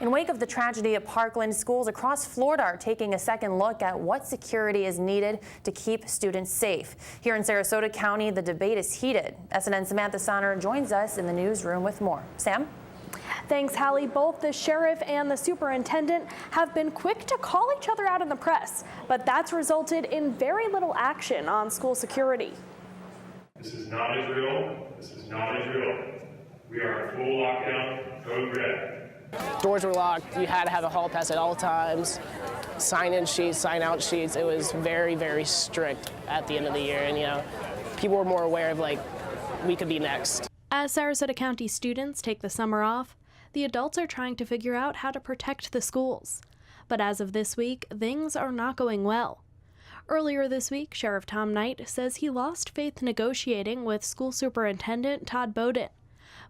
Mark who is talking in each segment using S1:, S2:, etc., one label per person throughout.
S1: In wake of the tragedy at Parkland, schools across Florida are taking a second look at what security is needed to keep students safe. Here in Sarasota County, the debate is heated. SNN Samantha Sonner joins us in the newsroom with more. Sam?
S2: Thanks, Hallie. Both the sheriff and the superintendent have been quick to call each other out in the press, but that's resulted in very little action on school security.
S3: This is not Israel. This is not Israel. We are in full lockdown, code red.
S4: Doors were locked. You had to have a hall pass at all times. Sign-in sheets, sign-out sheets. It was very, very strict at the end of the year. And, people were more aware of, we could be next.
S2: As Sarasota County students take the summer off, the adults are trying to figure out how to protect the schools. But as of this week, things are not going well. Earlier this week, Sheriff Tom Knight says he lost faith negotiating with School Superintendent Todd Bowden.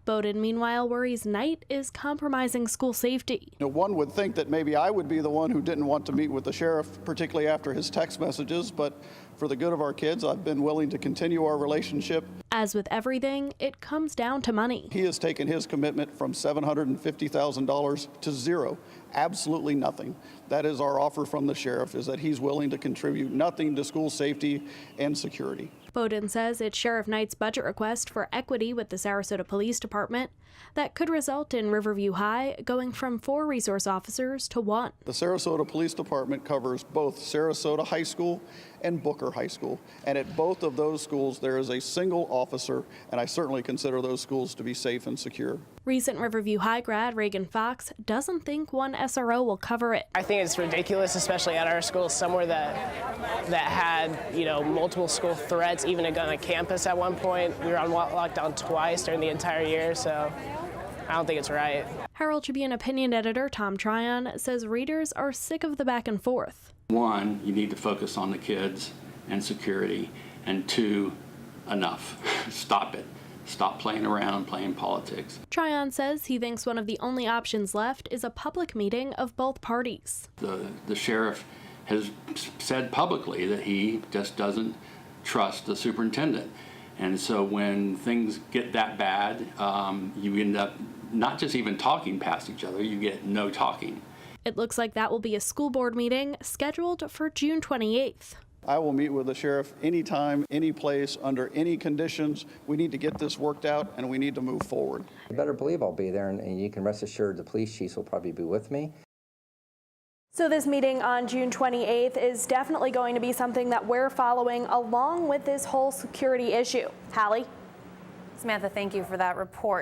S2: Bowden, meanwhile, worries Knight is compromising school safety.
S5: One would think that maybe I would be the one who didn't want to meet with the sheriff, particularly after his text messages, but for the good of our kids, I've been willing to continue our relationship.
S2: As with everything, it comes down to money.
S5: He has taken his commitment from $750,000 to zero, absolutely nothing. That is our offer from the sheriff, is that he's willing to contribute nothing to school safety and security.
S2: Bowden says it's Sheriff Knight's budget request for equity with the Sarasota Police Department that could result in Riverview High going from 4 resource officers to 1.
S5: The Sarasota Police Department covers both Sarasota High School and Booker High School. And at both of those schools, there is a single officer, and I certainly consider those schools to be safe and secure.
S2: Recent Riverview High grad Reagan Fox doesn't think 1 SRO will cover it.
S4: I think it's ridiculous, especially at our school, somewhere that had, multiple school threats, even a gun on campus at one point. We were on lockdown twice during the entire year, so I don't think it's right.
S2: Herald Tribune opinion editor Tom Tryon says readers are sick of the back and forth.
S6: 1, you need to focus on the kids and security, and 2, enough. Stop it. Stop playing around, playing politics.
S2: Tryon says he thinks one of the only options left is a public meeting of both parties.
S6: The sheriff has said publicly that he just doesn't trust the superintendent. And so when things get that bad, you end up not just even talking past each other, you get no talking.
S2: It looks like that will be a school board meeting scheduled for June 28th.
S5: I will meet with the sheriff anytime, any place, under any conditions. We need to get this worked out, and we need to move forward.
S7: You better believe I'll be there, and you can rest assured the police chiefs will probably be with me.
S2: So this meeting on June 28th is definitely going to be something that we're following along with this whole security issue. Hallie?
S1: Samantha, thank you for that report.